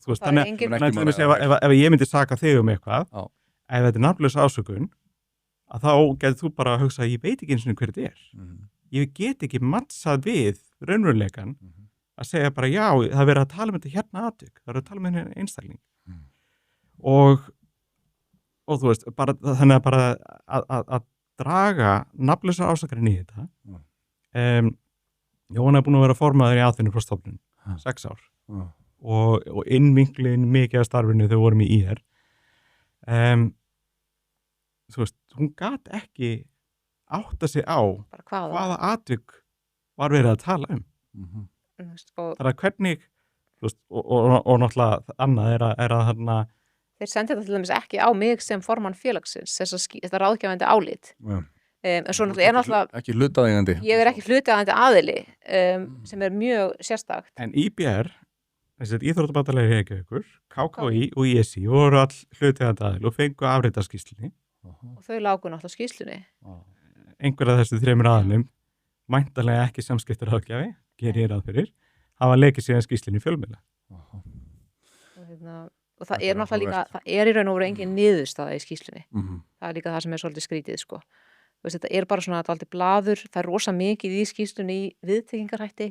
þú veist, þannig ef ég myndi saka þig eitthvað, ef þetta nafnlaus ásökun, að þá getur þú bara að hugsa að ég veit ekki eins og hver þetta ég get ekki mattsað við raunveruleikan að segja bara já, það verið að tala um þetta hérna atvik, það verið að tala um hérna einstakling og þú veist, bara, þannig að bara að draga nafnlausa ásakarinn í þetta Jóhann búin að vera formaður í atvinnuprófstofnun 6 ár og innvinklin mikið af starfinu þegar vorum í IR þú veist, hún gat ekki átta sig á hvaða atvik var verið að tala þannig að hvernig þú veist, og náttúrulega annað er að þarna þeir sendi þetta til dæmis ekki á mig sem formann félagsins þetta ráðgjafandi álit en svo náttúrulega ekki hlutaðeigandi ég ekki hlutaðeigandi aðili sem mjög sérstakt en IBR Íþróttabandalagið Reykjavíkur, KKÍ og ISI voru all hlutaðeigandi aðili og fengu afritaskýrslunni og þau lágu náttúrulega skýrslunni einhver af þessu 3 aðilum væntanlega ekki samskiptur ráðgjafi gerir ég ráð fyrir hafa leikið síðan skýrslunni í fjölmiðla og það náttúrulega líka það í raun og veru engin niðurstaða í skýrslunni það líka það sem svolítið skrítið sko. Þetta bara svona alltaf blaður það rosa mikið í skýrslunni í viðtekingarhætti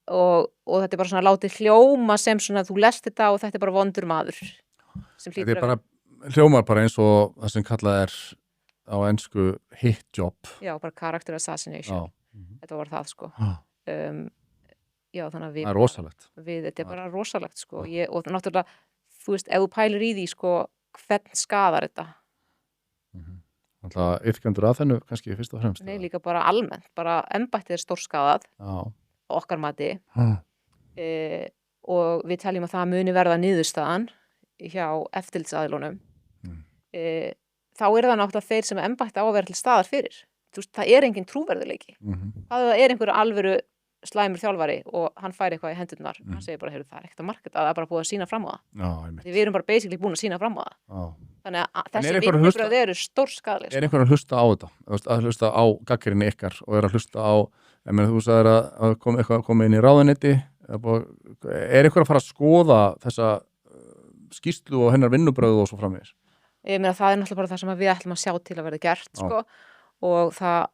og þetta bara svona látið hljóma sem svona þú lest þetta og þetta bara vondur maður þetta bara hljómar bara eins og það sem kallað á ensku hit job já, bara character assassination þetta var það sko já, þannig að það rosalegt þetta bara rosalegt sko og náttúrulega, þú veist, ef þú pælir í því sko, hvern skadar þetta Alltaf yrkjandur að þennu kannski fyrst og fremst nei, líka bara almennt, bara embættið stórskadað okkar mati og við teljum að það muni verða niðurstaðan hjá eftirlitsaðilunum þá það náttúrulega þeir sem embætti á að vera til staðar fyrir þú veist, það engin trúverðuleiki það einhver alvöru slæmur þjálfari og hann fær eitthvað í hendurnar hann segir bara, það ekkert að marketa það bara búið að sína fram á það því við erum bara basically búin að sína fram á það þannig að þessi vinnubrögð eru stórskaðleg einhver að hlusta á þetta að hlusta á gagnrýni ykkar og að hlusta á þú sagðir að koma inn í ráðuneyti einhver að fara að skoða þessa skýrslu og hennar vinnubrögð og svo framvegis ég meina það náttúrulega bara það sem við ætlum að sjá til að verða gert sko og það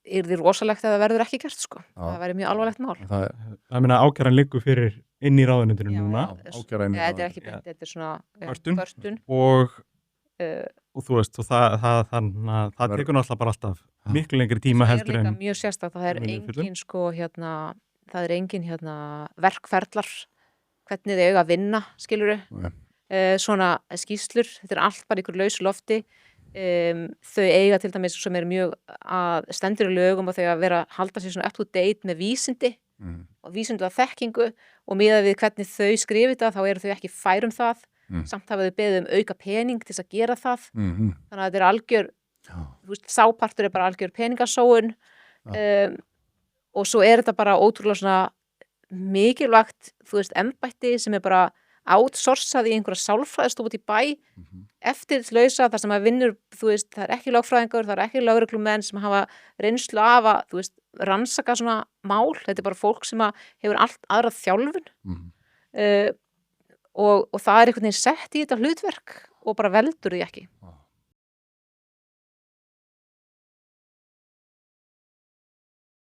yrði rosalegt að það verður ekki gert sko. Það væri mjög alvarlegt mál. Það meina ákæran liggur fyrir inn í ráðuneytinu núna. Þetta ekki beint, þetta svona kvörtun. Og þú veist, og það tekur náttúrulega bara alltaf miklu lengri tíma heldur en. Það líka mjög sérstakt, það engin sko það engin verkferlar, hvernig þau eiga að vinna, skilurðu. Svona skýrslur, þetta allt bara ykkur laus lofti. Þau eiga til dæmis sem mjög að stendur í lögum og þau að vera halda sér svona up to date með vísindi og vísinduða þekkingu og miðað við hvernig þau skrifa þetta þá eru þau ekki fær það samt hafa þau beðið auka pening til þess að gera það þannig að þetta algjör sápartur bara algjör peningasóun og svo þetta bara ótrúlega svona mikilvægt embætti sem bara outsourcað í einhverja sálfræðistofu út í bæ eftirlitslausa þar sem að vinnur það ekki lögfræðingur, það ekki lögreglumenn sem hafa reynslu af að rannsaka svona mál, þetta bara fólk sem hefur allt aðra þjálfun og það einhvern veginn sett í þetta hlutverk og bara veldur því ekki